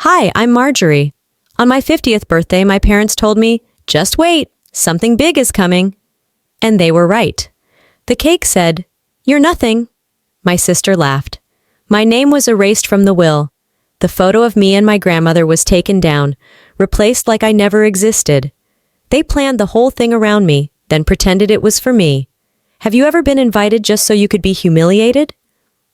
Hi, I'm Marjorie. On my 50th birthday, my parents told me, just wait, something big is coming. And they were right. The cake said, "You're nothing." My sister laughed. My name was erased from the will. The photo of me and my grandmother was taken down, replaced like I never existed. They planned the whole thing around me, then pretended it was for me. Have you ever been invited just so you could be humiliated?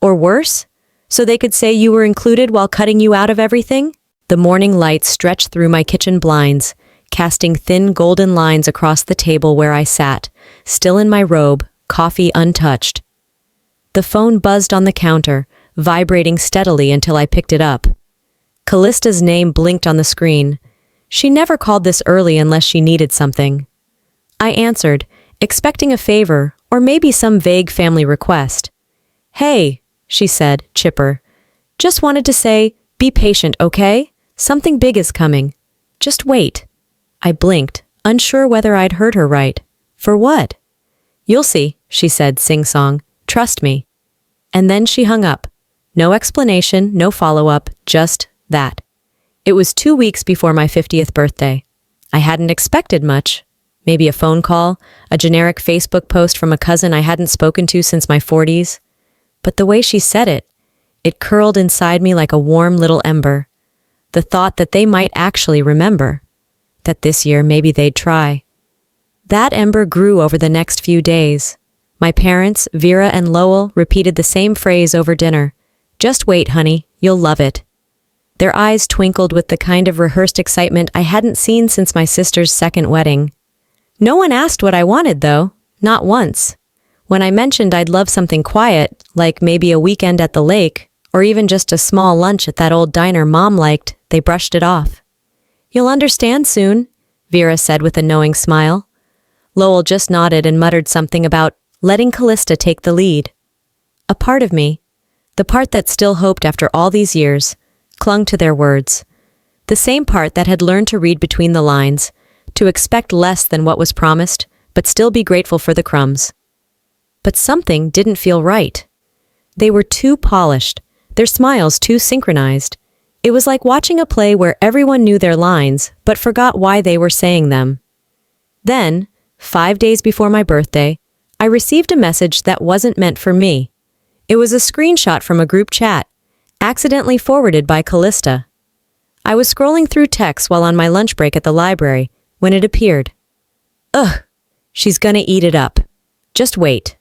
Or worse, so they could say you were included while cutting you out of everything? The morning light stretched through my kitchen blinds, casting thin golden lines across the table where I sat, still in my robe, coffee untouched. The phone buzzed on the counter, vibrating steadily until I picked it up. Callista's name blinked on the screen. She never called this early unless she needed something. I answered, expecting a favor or maybe some vague family request. "Hey," she said, chipper. "Just wanted to say, be patient, okay? Something big is coming. Just wait." I blinked, unsure whether I'd heard her right. For what? "You'll see," she said, sing-song. "Trust me." And then she hung up. No explanation, no follow-up, just that. It was 2 weeks before my 50th birthday. I hadn't expected much. Maybe a phone call, a generic Facebook post from a cousin I hadn't spoken to since my 40s. But the way she said it, it curled inside me like a warm little ember. The thought that they might actually remember. That this year maybe they'd try. That ember grew over the next few days. My parents, Vera and Lowell, repeated the same phrase over dinner. "Just wait, honey, you'll love it." Their eyes twinkled with the kind of rehearsed excitement I hadn't seen since my sister's second wedding. No one asked what I wanted, though, not once. When I mentioned I'd love something quiet, like maybe a weekend at the lake, or even just a small lunch at that old diner Mom liked, they brushed it off. "You'll understand soon," Vera said with a knowing smile. Lowell just nodded and muttered something about letting Callista take the lead. A part of me, the part that still hoped after all these years, clung to their words. The same part that had learned to read between the lines, to expect less than what was promised, but still be grateful for the crumbs. But something didn't feel right. They were too polished, their smiles too synchronized. It was like watching a play where everyone knew their lines, but forgot why they were saying them. Then, 5 days before my birthday, I received a message that wasn't meant for me. It was a screenshot from a group chat, accidentally forwarded by Callista. I was scrolling through texts while on my lunch break at the library when it appeared. "Ugh, she's gonna eat it up. Just wait."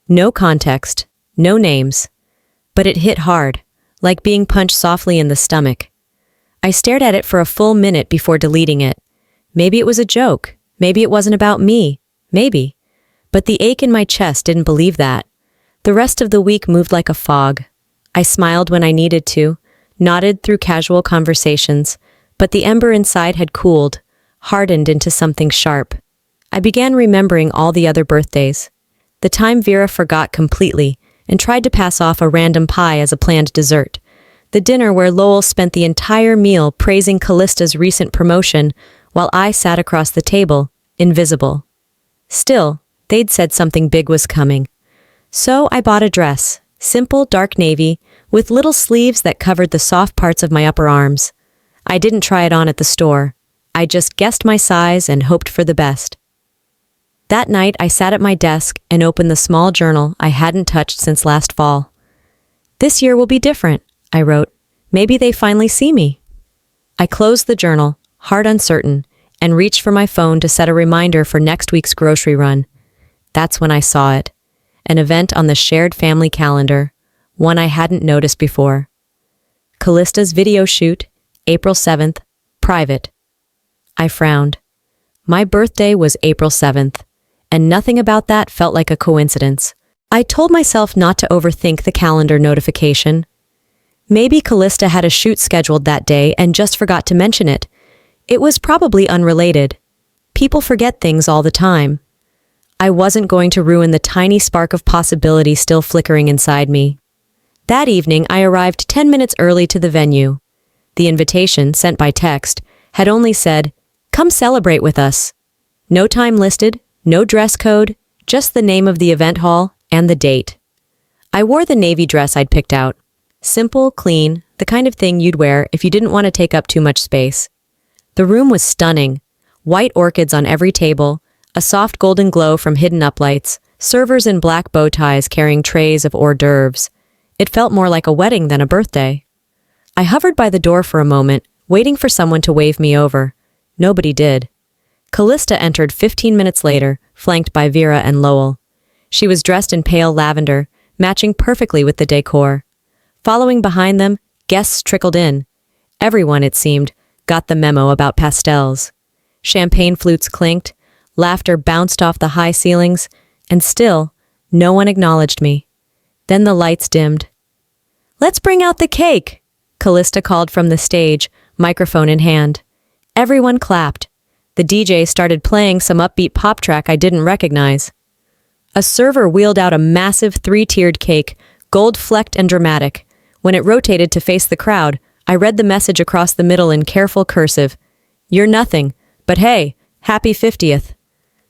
No context, no names. But it hit hard, like being punched softly in the stomach. I stared at it for a full minute before deleting it. Maybe it was a joke. Maybe it wasn't about me. Maybe. But the ache in my chest didn't believe that. The rest of the week moved like a fog. I smiled when I needed to, nodded through casual conversations, but the ember inside had cooled, hardened into something sharp. I began remembering all the other birthdays. The time Vera forgot completely and tried to pass off a random pie as a planned dessert. The dinner where Lowell spent the entire meal praising Callista's recent promotion while I sat across the table, invisible. Still, they'd said something big was coming. So I bought a dress, simple dark navy, with little sleeves that covered the soft parts of my upper arms. I didn't try it on at the store. I just guessed my size and hoped for the best. That night, I sat at my desk and opened the small journal I hadn't touched since last fall. "This year will be different," I wrote. "Maybe they finally see me." I closed the journal, heart uncertain, and reached for my phone to set a reminder for next week's grocery run. That's when I saw it. An event on the shared family calendar, one I hadn't noticed before. Callista's video shoot, April 7th, private. I frowned. My birthday was April 7th, and nothing about that felt like a coincidence. I told myself not to overthink the calendar notification. Maybe Callista had a shoot scheduled that day and just forgot to mention it. It was probably unrelated. People forget things all the time. I wasn't going to ruin the tiny spark of possibility still flickering inside me. That evening, I arrived 10 minutes early to the venue. The invitation, sent by text, had only said, "Come celebrate with us." No time listed, no dress code, just the name of the event hall and the date. I wore the navy dress I'd picked out. Simple, clean, the kind of thing you'd wear if you didn't want to take up too much space. The room was stunning. White orchids on every table, a soft golden glow from hidden uplights, servers in black bow ties carrying trays of hors d'oeuvres. It felt more like a wedding than a birthday. I hovered by the door for a moment, waiting for someone to wave me over. Nobody did. Callista entered 15 minutes later, flanked by Vera and Lowell. She was dressed in pale lavender, matching perfectly with the decor. Following behind them, guests trickled in. Everyone, it seemed, got the memo about pastels. Champagne flutes clinked, laughter bounced off the high ceilings, and still, no one acknowledged me. Then the lights dimmed. "Let's bring out the cake," Callista called from the stage, microphone in hand. Everyone clapped. The DJ started playing some upbeat pop track I didn't recognize. A server wheeled out a massive 3-tiered cake, gold-flecked and dramatic. When it rotated to face the crowd, I read the message across the middle in careful cursive. "You're nothing, but hey, happy 50th.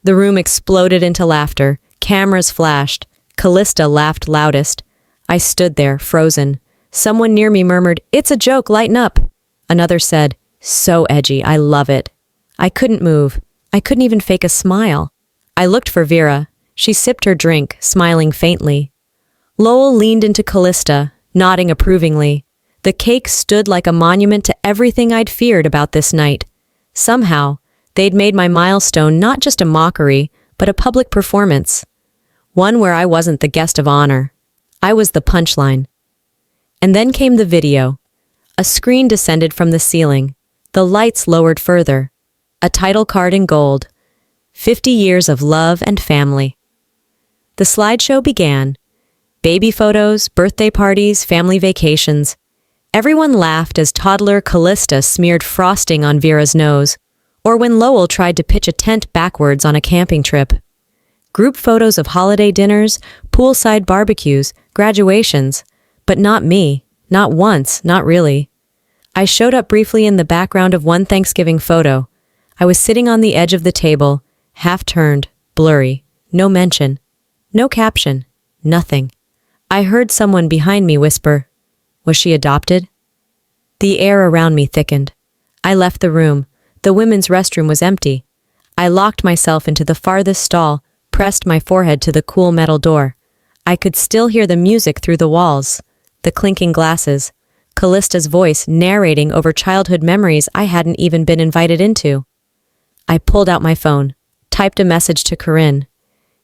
The room exploded into laughter. Cameras flashed. Callista laughed loudest. I stood there, frozen. Someone near me murmured, "It's a joke, lighten up." Another said, "So edgy, I love it." I couldn't move. I couldn't even fake a smile. I looked for Vera. She sipped her drink, smiling faintly. Lowell leaned into Callista, nodding approvingly. The cake stood like a monument to everything I'd feared about this night. Somehow, they'd made my milestone not just a mockery, but a public performance. One where I wasn't the guest of honor. I was the punchline. And then came the video. A screen descended from the ceiling. The lights lowered further. A title card in gold. 50 years of love and family. The slideshow began. Baby photos, birthday parties, family vacations. Everyone laughed as toddler Callista smeared frosting on Vera's nose, or when Lowell tried to pitch a tent backwards on a camping trip. Group photos of holiday dinners, poolside barbecues, graduations. But not me. Not once, not really. I showed up briefly in the background of one Thanksgiving photo. I was sitting on the edge of the table, half-turned, blurry. No mention. No caption. Nothing. I heard someone behind me whisper, "Was she adopted?" The air around me thickened. I left the room. The women's restroom was empty. I locked myself into the farthest stall, pressed my forehead to the cool metal door. I could still hear the music through the walls, the clinking glasses, Callista's voice narrating over childhood memories I hadn't even been invited into. I pulled out my phone, typed a message to Corinne.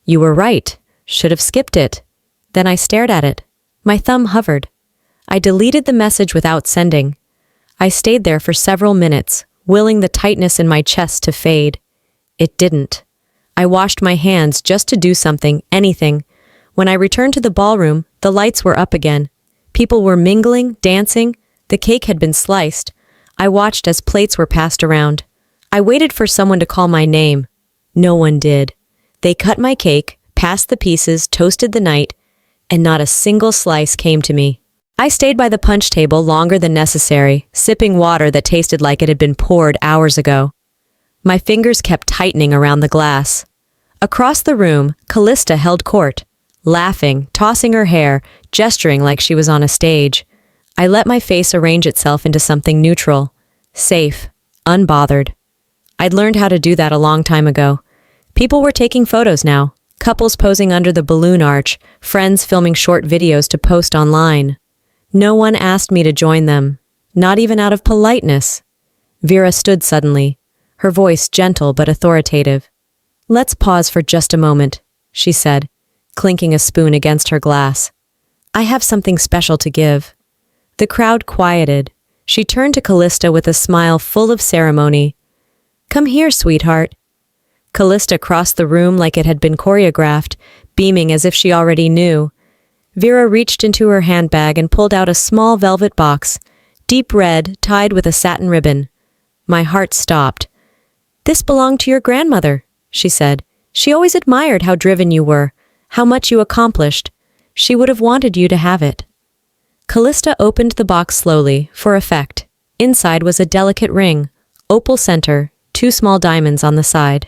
"You were right. Should have skipped it." Then I stared at it. My thumb hovered. I deleted the message without sending. I stayed there for several minutes, willing the tightness in my chest to fade. It didn't. I washed my hands just to do something, anything. When I returned to the ballroom, the lights were up again. People were mingling, dancing. The cake had been sliced. I watched as plates were passed around. I waited for someone to call my name. No one did. They cut my cake, passed the pieces, toasted the night, and not a single slice came to me. I stayed by the punch table longer than necessary, sipping water that tasted like it had been poured hours ago. My fingers kept tightening around the glass. Across the room, Callista held court, laughing, tossing her hair, gesturing like she was on a stage. I let my face arrange itself into something neutral, safe, unbothered. I'd learned how to do that a long time ago. People were taking photos now, couples posing under the balloon arch, friends filming short videos to post online. No one asked me to join them, not even out of politeness. Vera stood suddenly, her voice gentle but authoritative. "Let's pause for just a moment," she said, clinking a spoon against her glass. "I have something special to give." The crowd quieted. She turned to Callista with a smile full of ceremony. "Come here, sweetheart." Callista crossed the room like it had been choreographed, beaming as if she already knew. Vera reached into her handbag and pulled out a small velvet box, deep red, tied with a satin ribbon. My heart stopped. "This belonged to your grandmother," she said. "She always admired how driven you were, how much you accomplished. She would have wanted you to have it." Callista opened the box slowly, for effect. Inside was a delicate ring, opal center, 2 small diamonds on the side.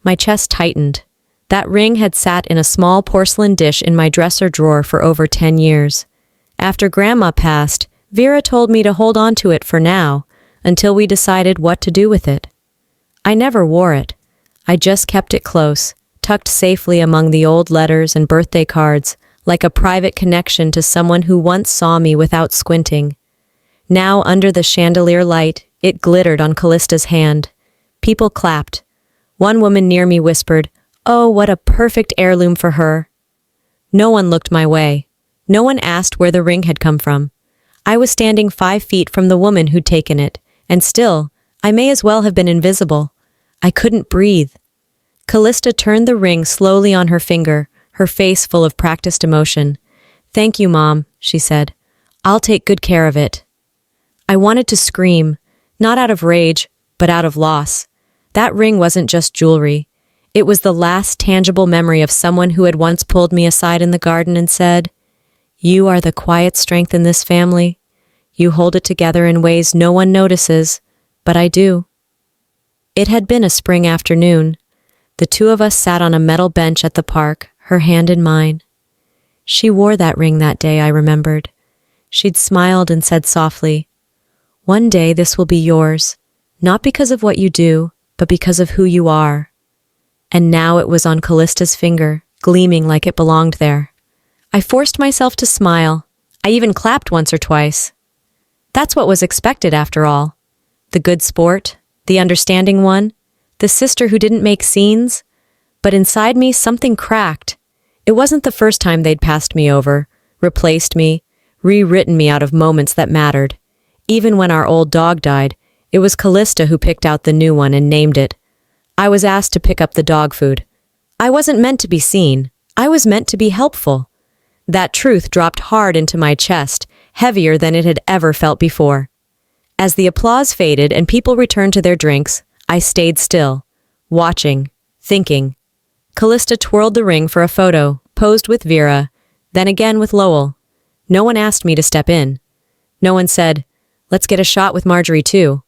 My chest tightened. That ring had sat in a small porcelain dish in my dresser drawer for over 10 years. After Grandma passed, Vera told me to hold on to it for now, until we decided what to do with it. I never wore it. I just kept it close, tucked safely among the old letters and birthday cards, like a private connection to someone who once saw me without squinting. Now, under the chandelier light, it glittered on Callista's hand. People clapped. One woman near me whispered, "Oh, what a perfect heirloom for her." No one looked my way. No one asked where the ring had come from. I was standing 5 feet from the woman who'd taken it, and still, I may as well have been invisible. I couldn't breathe. Callista turned the ring slowly on her finger, her face full of practiced emotion. "Thank you, Mom," she said. "I'll take good care of it." I wanted to scream, not out of rage, but out of loss. That ring wasn't just jewelry. It was the last tangible memory of someone who had once pulled me aside in the garden and said, "You are the quiet strength in this family. You hold it together in ways no one notices, but I do." It had been a spring afternoon. The two of us sat on a metal bench at the park, her hand in mine. She wore that ring that day, I remembered. She'd smiled and said softly, "One day this will be yours, not because of what you do, but because of who you are." And now it was on Callista's finger, gleaming like it belonged there. I forced myself to smile. I even clapped once or twice. That's what was expected after all. The good sport, the understanding one, the sister who didn't make scenes. But inside me, something cracked. It wasn't the first time they'd passed me over, replaced me, rewritten me out of moments that mattered. Even when our old dog died, it was Callista who picked out the new one and named it. I was asked to pick up the dog food. I wasn't meant to be seen. I was meant to be helpful. That truth dropped hard into my chest, heavier than it had ever felt before. As the applause faded and people returned to their drinks, I stayed still, watching, thinking. Callista twirled the ring for a photo, posed with Vera, then again with Lowell. No one asked me to step in. No one said, "Let's get a shot with Marjorie too."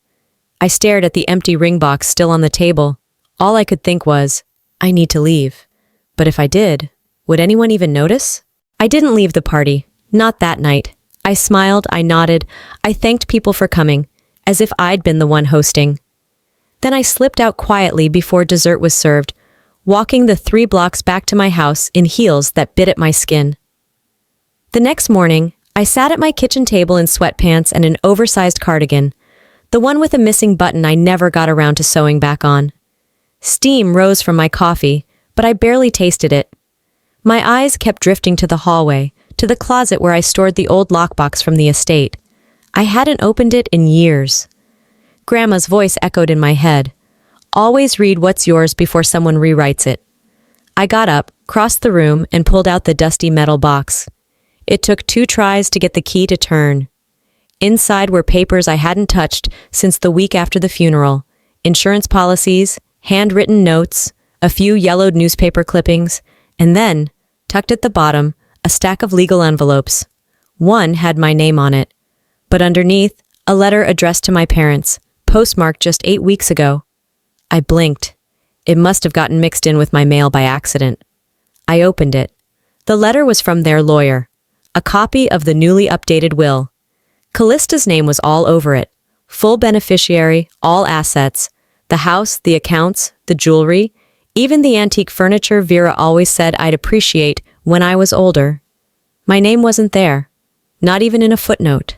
I stared at the empty ring box still on the table. All I could think was, I need to leave. But if I did, would anyone even notice? I didn't leave the party. Not that night. I smiled, I nodded, I thanked people for coming, as if I'd been the one hosting. Then I slipped out quietly before dessert was served, walking the 3 blocks back to my house in heels that bit at my skin. The next morning, I sat at my kitchen table in sweatpants and an oversized cardigan, the one with a missing button I never got around to sewing back on. Steam rose from my coffee, but I barely tasted it. My eyes kept drifting to the hallway, to the closet where I stored the old lockbox from the estate. I hadn't opened it in years. Grandma's voice echoed in my head. "Always read what's yours before someone rewrites it." I got up, crossed the room, and pulled out the dusty metal box. It took 2 tries to get the key to turn. Inside were papers I hadn't touched since the week after the funeral. Insurance policies, handwritten notes, a few yellowed newspaper clippings, and then, tucked at the bottom, a stack of legal envelopes. One had my name on it, but underneath, a letter addressed to my parents, postmarked just 8 weeks ago. I blinked. It must have gotten mixed in with my mail by accident. I opened it. The letter was from their lawyer, a copy of the newly updated will. Callista's name was all over it. Full beneficiary, all assets, the house, the accounts, the jewelry, even the antique furniture Vera always said I'd appreciate when I was older. My name wasn't there, not even in a footnote.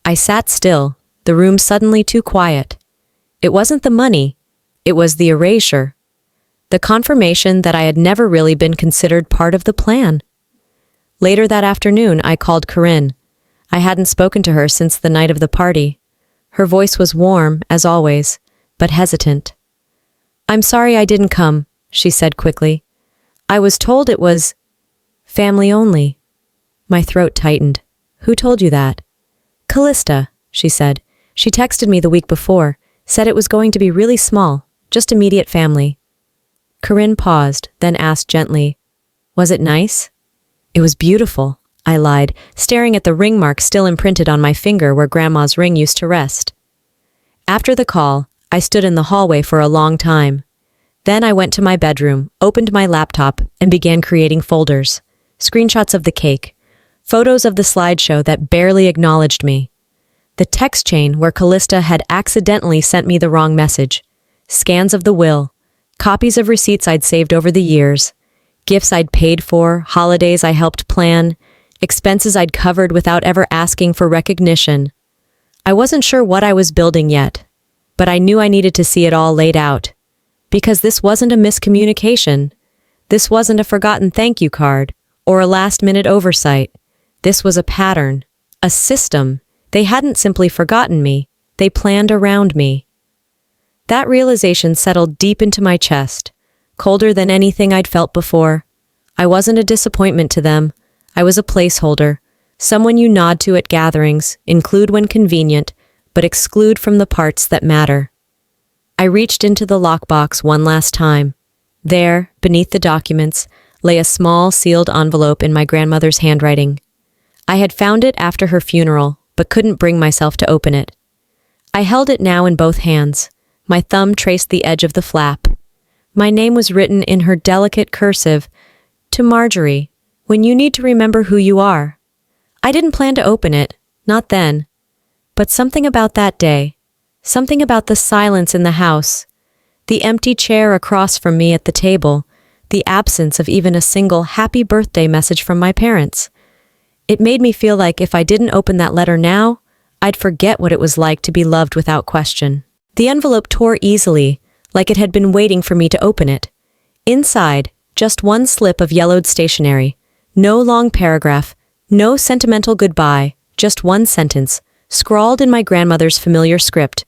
I sat still, the room suddenly too quiet. It wasn't the money, it was the erasure. The confirmation that I had never really been considered part of the plan. Later that afternoon, I called Corinne. I hadn't spoken to her since the night of the party. Her voice was warm, as always, but hesitant. "I'm sorry I didn't come," she said quickly. "I was told it was family only." My throat tightened. "Who told you that?" "Callista," she said. "She texted me the week before, said it was going to be really small, just immediate family." Corinne paused, then asked gently, "Was it nice?" "It was beautiful," I lied, staring at the ring mark still imprinted on my finger where Grandma's ring used to rest. After the call, I stood in the hallway for a long time. Then I went to my bedroom, opened my laptop, and began creating folders. Screenshots of the cake, Photos of the slideshow that barely acknowledged me. The text chain where Callista had accidentally sent me the wrong message. Scans of the will. Copies of receipts I'd saved over the years. Gifts I'd paid for, holidays I helped plan, expenses I'd covered without ever asking for recognition. I wasn't sure what I was building yet, but I knew I needed to see it all laid out. Because this wasn't a miscommunication. This wasn't a forgotten thank you card or a last-minute oversight. This was a pattern, a system. They hadn't simply forgotten me, they planned around me. That realization settled deep into my chest, colder than anything I'd felt before. I wasn't a disappointment to them. I was a placeholder, someone you nod to at gatherings, include when convenient, but exclude from the parts that matter. I reached into the lockbox one last time. There, beneath the documents, lay a small sealed envelope in my grandmother's handwriting. I had found it after her funeral, but couldn't bring myself to open it. I held it now in both hands. My thumb traced the edge of the flap. My name was written in her delicate cursive, "To Marjorie, when you need to remember who you are." I didn't plan to open it, not then. But something about that day, something about the silence in the house, the empty chair across from me at the table, the absence of even a single happy birthday message from my parents. It made me feel like if I didn't open that letter now, I'd forget what it was like to be loved without question. The envelope tore easily, like it had been waiting for me to open it. Inside, just one slip of yellowed stationery. No long paragraph, no sentimental goodbye, just one sentence, scrawled in my grandmother's familiar script.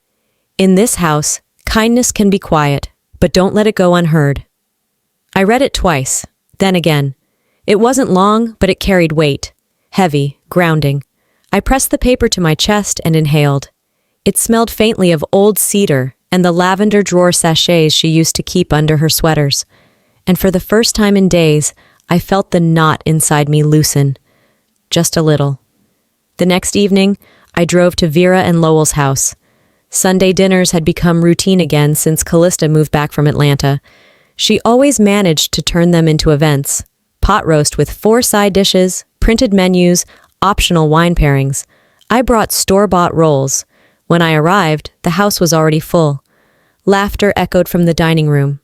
In this house, kindness can be quiet, but don't let it go unheard. I read it twice, then again. It wasn't long, but it carried weight. Heavy, grounding. I pressed the paper to my chest and inhaled. It smelled faintly of old cedar and the lavender drawer sachets she used to keep under her sweaters. And for the first time in days, I felt the knot inside me loosen. Just a little. The next evening, I drove to Vera and Lowell's house. Sunday dinners had become routine again since Callista moved back from Atlanta. She always managed to turn them into events. Pot roast with 4 side dishes, printed menus, optional wine pairings. I brought store-bought rolls. When I arrived, the house was already full. Laughter echoed from the dining room.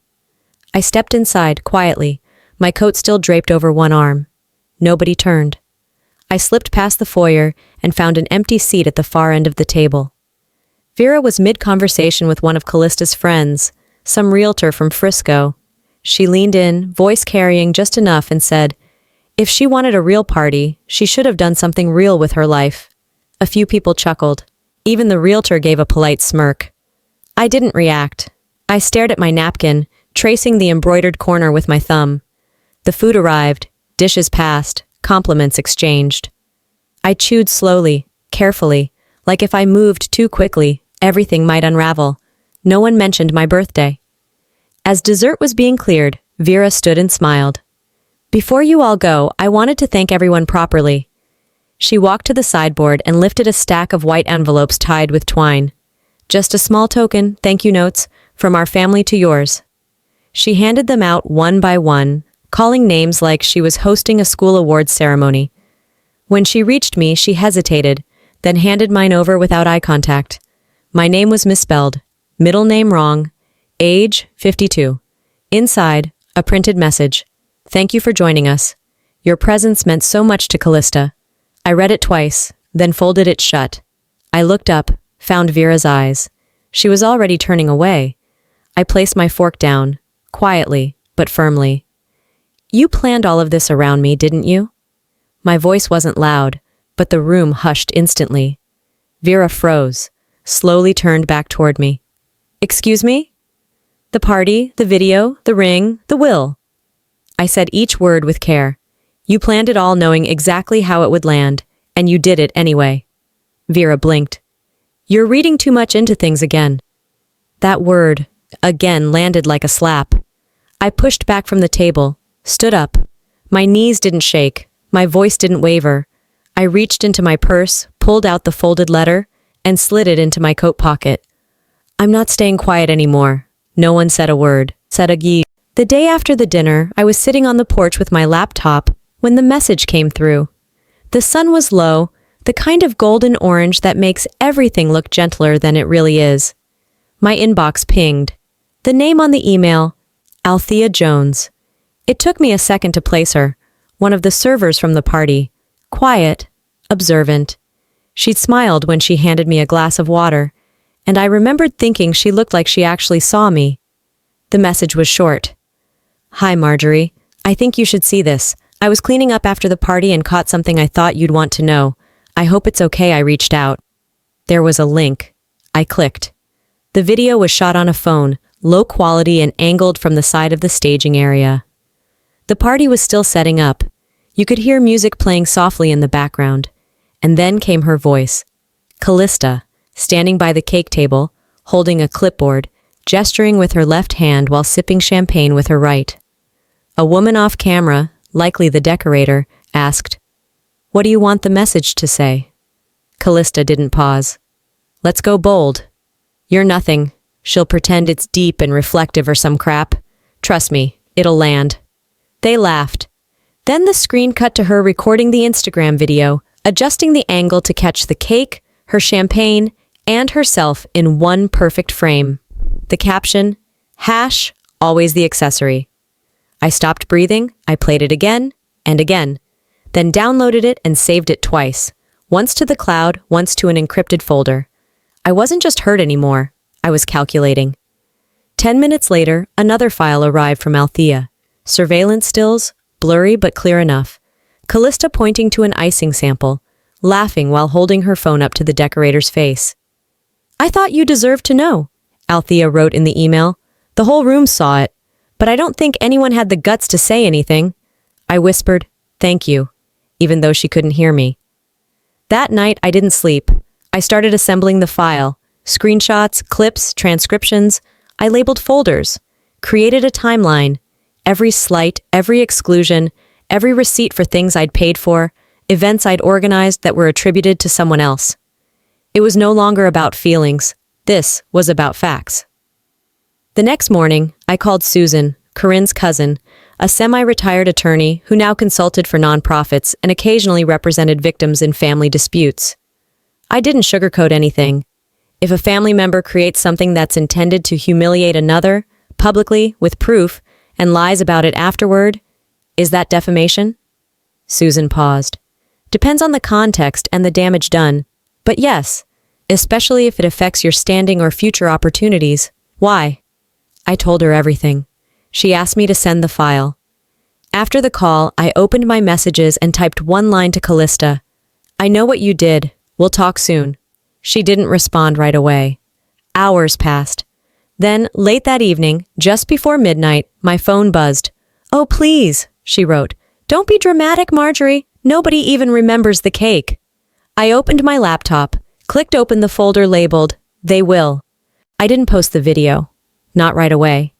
I stepped inside, quietly, my coat still draped over one arm. Nobody turned. I slipped past the foyer and found an empty seat at the far end of the table. Vera was mid-conversation with one of Callista's friends, some realtor from Frisco. She leaned in, voice carrying just enough, and said, if she wanted a real party, she should have done something real with her life. A few people chuckled. Even the realtor gave a polite smirk. I didn't react. I stared at my napkin, tracing the embroidered corner with my thumb. The food arrived, dishes passed, compliments exchanged. I chewed slowly, carefully, like if I moved too quickly, everything might unravel. No one mentioned my birthday. As dessert was being cleared, Vera stood and smiled. Before you all go, I wanted to thank everyone properly. She walked to the sideboard and lifted a stack of white envelopes tied with twine. Just a small token, thank you notes, from our family to yours. She handed them out one by one, calling names like she was hosting a school awards ceremony. When she reached me, she hesitated, then handed mine over without eye contact. My name was misspelled, middle name wrong, age 52. Inside, a printed message. Thank you for joining us. Your presence meant so much to Callista. I read it twice, then folded it shut. I looked up, found Vera's eyes. She was already turning away. I placed my fork down, quietly, but firmly. You planned all of this around me, didn't you? My voice wasn't loud, but the room hushed instantly. Vera froze, slowly turned back toward me. Excuse me? The party, the video, the ring, the will. I said each word with care. You planned it all knowing exactly how it would land, and you did it anyway. Vera blinked. You're reading too much into things again. That word, again, landed like a slap. I pushed back from the table, stood up. My knees didn't shake, my voice didn't waver. I reached into my purse, pulled out the folded letter, and slid it into my coat pocket. I'm not staying quiet anymore. No one said a word, said a gee. The day after the dinner, I was sitting on the porch with my laptop when the message came through. The The sun was low, the kind of golden orange that makes everything look gentler than it really is. My inbox pinged. The name on the email, Althea Jones. It took me a second to place her, one of the servers from the party. Quiet, observant. She'd smiled when she handed me a glass of water, and I remembered thinking she looked like she actually saw me. The message was short. Hi, Marjorie. I think you should see this. I was cleaning up after the party and caught something I thought you'd want to know. I hope it's okay I reached out. There was a link. I clicked. The video was shot on a phone, low quality and angled from the side of the staging area. The party was still setting up. You could hear music playing softly in the background. And then came her voice. Callista, standing by the cake table, holding a clipboard, gesturing with her left hand while sipping champagne with her right. A woman off camera, likely the decorator, asked, "What do you want the message to say?" Callista didn't pause. "Let's go bold. You're nothing. She'll pretend it's deep and reflective or some crap. Trust me, it'll land." They laughed. Then the screen cut to her recording the Instagram video, adjusting the angle to catch the cake, her champagne, and herself in one perfect frame. The caption, #always the accessory. I stopped breathing, I played it again and again, then downloaded it and saved it twice, once to the cloud, once to an encrypted folder. I wasn't just hurt anymore, I was calculating. 10 minutes later, another file arrived from Althea. Surveillance stills, blurry but clear enough. Callista pointing to an icing sample, laughing while holding her phone up to the decorator's face. "I thought you deserved to know," Althea wrote in the email. "The whole room saw it, but I don't think anyone had the guts to say anything." I whispered, "Thank you," even though she couldn't hear me. That night, I didn't sleep. I started assembling the file. Screenshots, clips, transcriptions. I labeled folders, created a timeline. Every slight, every exclusion, every receipt for things I'd paid for, events I'd organized that were attributed to someone else. It was no longer about feelings. This was about facts. The next morning, I called Susan, Corinne's cousin, a semi-retired attorney who now consulted for nonprofits and occasionally represented victims in family disputes. I didn't sugarcoat anything. If a family member creates something that's intended to humiliate another, publicly, with proof, and lies about it afterward, is that defamation? Susan paused. Depends on the context and the damage done. But yes, especially if it affects your standing or future opportunities. Why? I told her everything. She asked me to send the file. After the call, I opened my messages and typed one line to Callista. "I know what you did. We'll talk soon." She didn't respond right away. Hours passed. Then, late that evening, just before midnight, my phone buzzed. "Oh, please," she wrote. "Don't be dramatic, Marjorie. Nobody even remembers the cake." I opened my laptop, clicked open the folder labeled, "They Will." I didn't post the video. Not right away.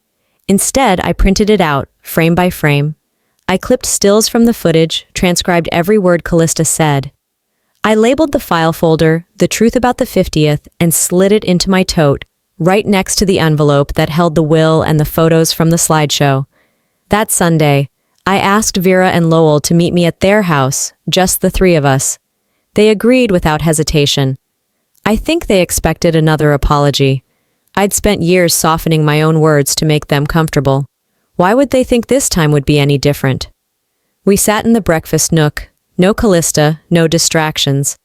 Instead, I printed it out, frame by frame. I clipped stills from the footage, transcribed every word Callista said. I labeled the file folder, "The Truth About the 50th," and slid it into my tote, right next to the envelope that held the will and the photos from the slideshow. That Sunday, I asked Vera and Lowell to meet me at their house, just the three of us. They agreed without hesitation. I think they expected another apology. I'd spent years softening my own words to make them comfortable. Why would they think this time would be any different? We sat in the breakfast nook. No Callista, no distractions.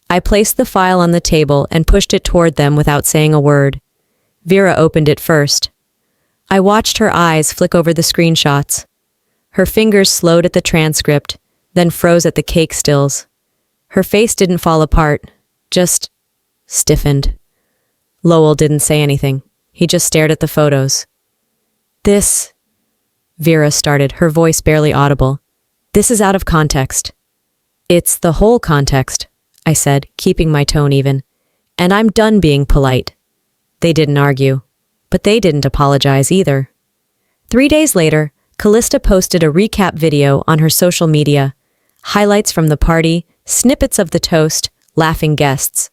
I placed the file on the table and pushed it toward them without saying a word. Vera opened it first. I watched her eyes flick over the screenshots. Her fingers slowed at the transcript, then froze at the cake stills. Her face didn't fall apart, just stiffened. Lowell didn't say anything. He just stared at the photos. "This," Vera started, her voice barely audible. "This is out of context." "It's the whole context," I said, keeping my tone even. "And I'm done being polite." They didn't argue, but they didn't apologize either. 3 days later, Callista posted a recap video on her social media. Highlights from the party, snippets of the toast, laughing guests.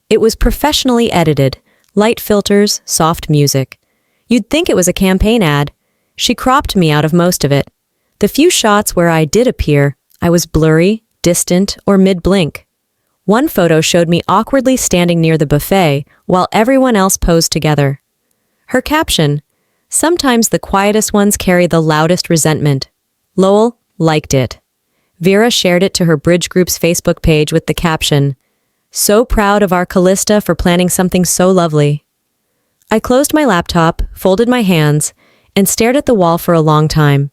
It was professionally edited, light filters, soft music. You'd think it was a campaign ad. She cropped me out of most of it. The few shots where I did appear, I was blurry, distant, or mid-blink. One photo showed me awkwardly standing near the buffet while everyone else posed together. Her caption, "Sometimes the quietest ones carry the loudest resentment." Lowell liked it. Vera shared it to her Bridge Group's Facebook page with the caption, "So proud of our Callista for planning something so lovely." I closed my laptop, folded my hands, and stared at the wall for a long time.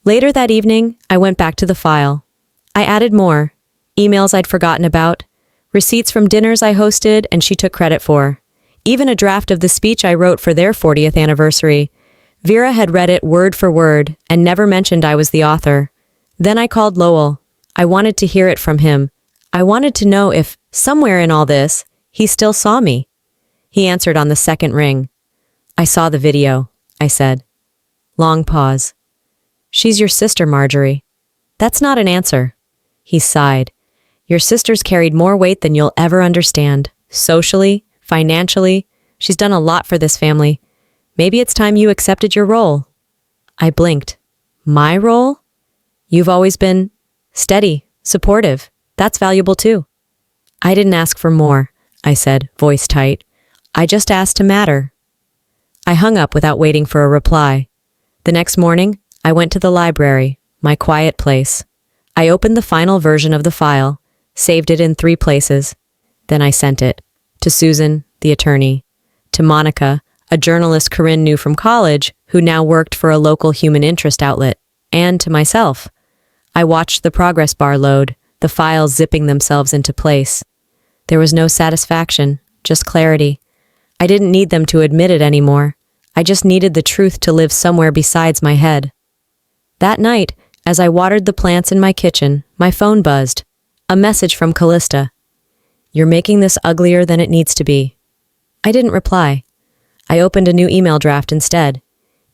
Later that evening, I went back to the file. I added more, emails I'd forgotten about, receipts from dinners I hosted and she took credit for, even a draft of the speech I wrote for their 40th anniversary. Vera had read it word for word and never mentioned I was the author. Then I called Lowell. I wanted to hear it from him. I wanted to know if, somewhere in all this, he still saw me. He answered on the second ring. "I saw the video," I said. Long pause. "She's your sister, Marjorie." "That's not an answer." He sighed. "Your sister's carried more weight than you'll ever understand. Socially, financially, she's done a lot for this family. Maybe it's time you accepted your role." I blinked. "My role?" "You've always been steady, supportive. That's valuable too." "I didn't ask for more," I said, voice tight. "I just asked to matter." I hung up without waiting for a reply. The next morning, I went to the library, my quiet place. I opened the final version of the file, saved it in 3 places. Then I sent it to Susan, the attorney, to Monica, a journalist Corinne knew from college who now worked for a local human interest outlet, and to myself. I watched the progress bar load, the files zipping themselves into place. There was no satisfaction, just clarity. I didn't need them to admit it anymore. I just needed the truth to live somewhere besides my head. That night, as I watered the plants in my kitchen, my phone buzzed. A message from Callista. "You're making this uglier than it needs to be." I didn't reply. I opened a new email draft instead.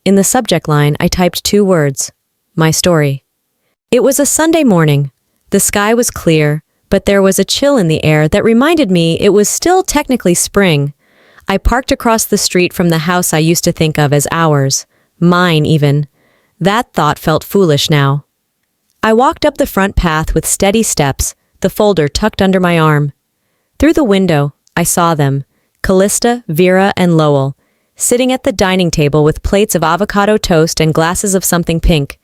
In the subject line, I typed 2 words. My story. It was a Sunday morning. The sky was clear, but there was a chill in the air that reminded me it was still technically spring. I parked across the street from the house I used to think of as ours. Mine, even. That thought felt foolish now. I walked up the front path with steady steps, the folder tucked under my arm. Through the window, I saw them, Callista, Vera, and Lowell, sitting at the dining table with plates of avocado toast and glasses of something pink.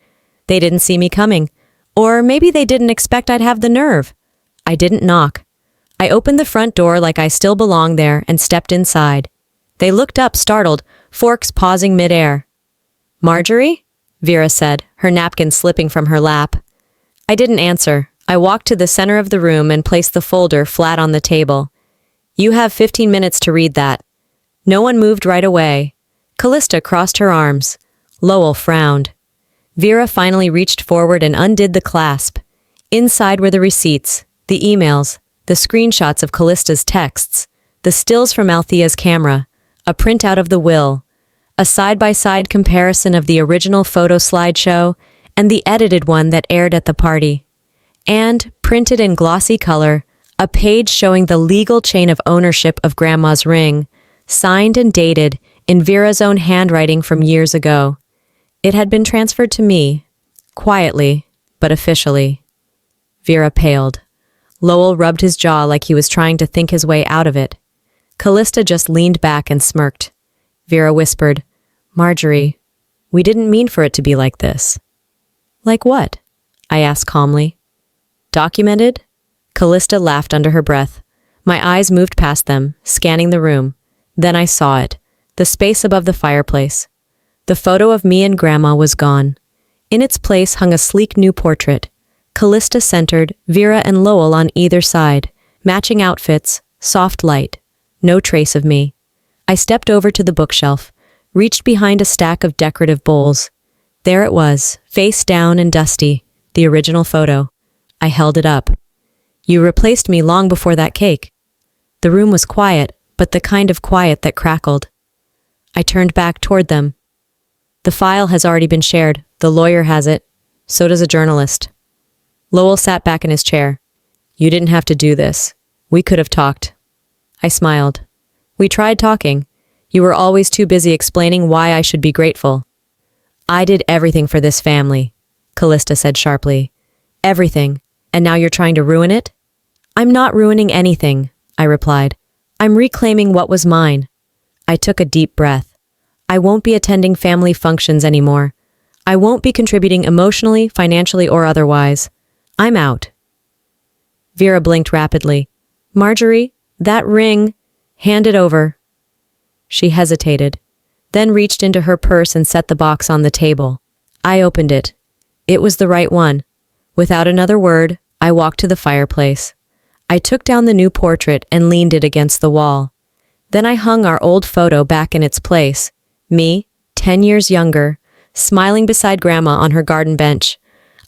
They didn't see me coming. Or maybe they didn't expect I'd have the nerve. I didn't knock. I opened the front door like I still belonged there and stepped inside. They looked up, startled, forks pausing midair. "Marjorie?" Vera said, her napkin slipping from her lap. I didn't answer. I walked to the center of the room and placed the folder flat on the table. "You have 15 minutes to read that." No one moved right away. Callista crossed her arms. Lowell frowned. Vera finally reached forward and undid the clasp. Inside were the receipts, the emails, the screenshots of Callista's texts, the stills from Althea's camera, a printout of the will, a side-by-side comparison of the original photo slideshow and the edited one that aired at the party. And, printed in glossy color, a page showing the legal chain of ownership of Grandma's ring, signed and dated in Vera's own handwriting from years ago. It had been transferred to me, quietly, but officially. Vera paled. Lowell rubbed his jaw like he was trying to think his way out of it. Callista just leaned back and smirked. Vera whispered, "Marjorie, we didn't mean for it to be like this." "Like what?" I asked calmly. "Documented?" Callista laughed under her breath. My eyes moved past them, scanning the room. Then I saw it, the space above the fireplace. The photo of me and Grandma was gone. In its place hung a sleek new portrait. Callista centered, Vera and Lowell on either side, matching outfits, soft light. No trace of me. I stepped over to the bookshelf, reached behind a stack of decorative bowls. There it was, face down and dusty, the original photo. I held it up. "You replaced me long before that cake." The room was quiet, but the kind of quiet that crackled. I turned back toward them. "The file has already been shared. The lawyer has it. So does a journalist." Lowell sat back in his chair. "You didn't have to do this. We could have talked." I smiled. "We tried talking. You were always too busy explaining why I should be grateful." "I did everything for this family," Callista said sharply. "Everything. And now you're trying to ruin it? I'm not ruining anything, I replied. I'm reclaiming what was mine. I took a deep breath. I won't be attending family functions anymore. I won't be contributing emotionally, financially, or otherwise. I'm out. Vera blinked rapidly. Marjorie, that ring. Hand it over. She hesitated, then reached into her purse and set the box on the table. I opened it. It was the right one. Without another word, I walked to the fireplace. I took down the new portrait and leaned it against the wall. Then I hung our old photo back in its place. Me, 10 years younger, smiling beside Grandma on her garden bench.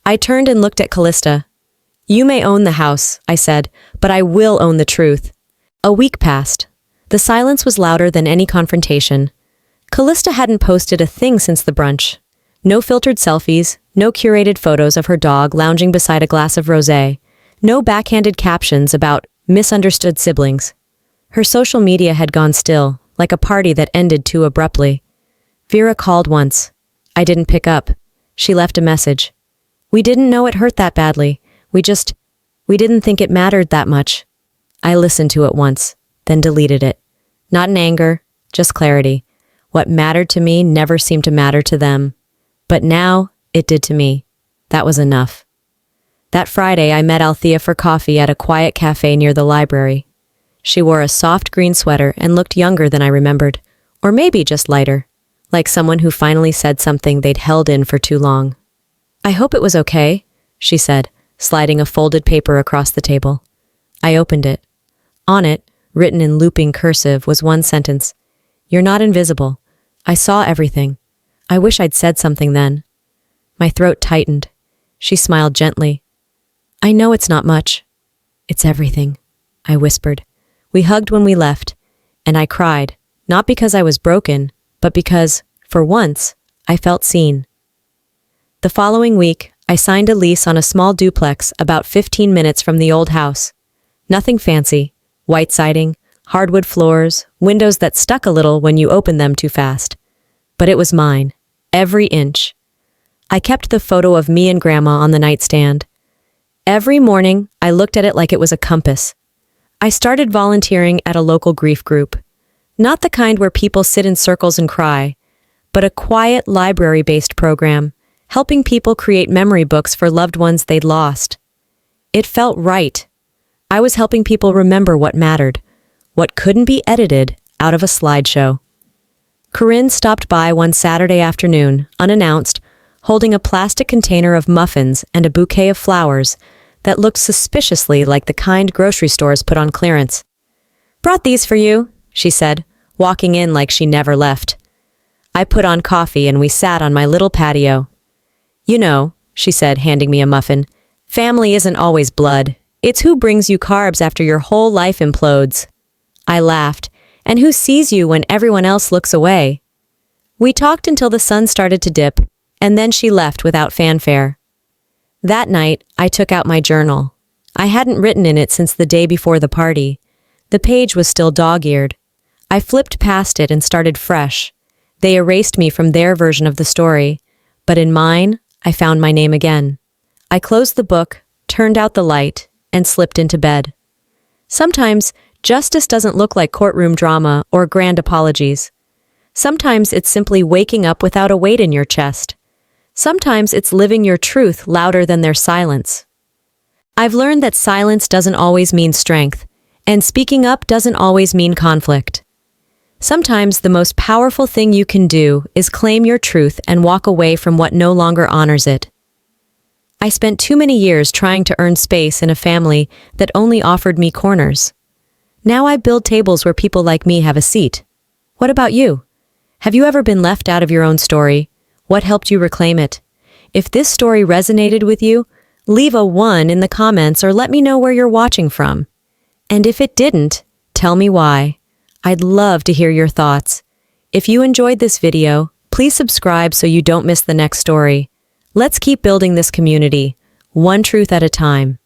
I turned and looked at Callista. You may own the house, I said, but I will own the truth. A week passed. The silence was louder than any confrontation. Callista hadn't posted a thing since the brunch. No filtered selfies, no curated photos of her dog lounging beside a glass of rosé, no backhanded captions about misunderstood siblings. Her social media had gone still, like a party that ended too abruptly. Vera called once. I didn't pick up. She left a message. We didn't know it hurt that badly. We didn't think it mattered that much. I listened to it once, then deleted it. Not in anger, just clarity. What mattered to me never seemed to matter to them. But now, it did to me. That was enough. That Friday, I met Althea for coffee at a quiet cafe near the library. She wore a soft green sweater and looked younger than I remembered, or maybe just lighter, like someone who finally said something they'd held in for too long. I hope it was okay, she said, sliding a folded paper across the table. I opened it. On it, written in looping cursive, was one sentence. You're not invisible. I saw everything. I wish I'd said something then. My throat tightened. She smiled gently. I know it's not much. It's everything, I whispered. We hugged when we left, and I cried, not because I was broken, but because, for once, I felt seen. The following week, I signed a lease on a small duplex about 15 minutes from the old house. Nothing fancy. White siding, hardwood floors, windows that stuck a little when you opened them too fast. But it was mine, every inch. I kept the photo of me and Grandma on the nightstand. Every morning, I looked at it like it was a compass. I started volunteering at a local grief group. Not the kind where people sit in circles and cry, but a quiet library-based program, helping people create memory books for loved ones they'd lost. It felt right. I was helping people remember what mattered, what couldn't be edited out of a slideshow. Corinne stopped by one Saturday afternoon, unannounced, holding a plastic container of muffins and a bouquet of flowers that looked suspiciously like the kind grocery stores put on clearance. Brought these for you, she said, walking in like she never left. I put on coffee and we sat on my little patio. You know, she said, handing me a muffin, family isn't always blood. It's who brings you carbs after your whole life implodes. I laughed, and who sees you when everyone else looks away. We talked until the sun started to dip, and then she left without fanfare. That night, I took out my journal. I hadn't written in it since the day before the party. The page was still dog-eared. I flipped past it and started fresh. They erased me from their version of the story, but in mine, I found my name again. I closed the book, turned out the light, and slipped into bed. Sometimes, justice doesn't look like courtroom drama or grand apologies. Sometimes it's simply waking up without a weight in your chest. Sometimes it's living your truth louder than their silence. I've learned that silence doesn't always mean strength, and speaking up doesn't always mean conflict. Sometimes the most powerful thing you can do is claim your truth and walk away from what no longer honors it. I spent too many years trying to earn space in a family that only offered me corners. Now I build tables where people like me have a seat. What about you? Have you ever been left out of your own story? What helped you reclaim it? If this story resonated with you, leave a 1 in the comments or let me know where you're watching from. And if it didn't, tell me why. I'd love to hear your thoughts. If you enjoyed this video, please subscribe so you don't miss the next story. Let's keep building this community, one truth at a time.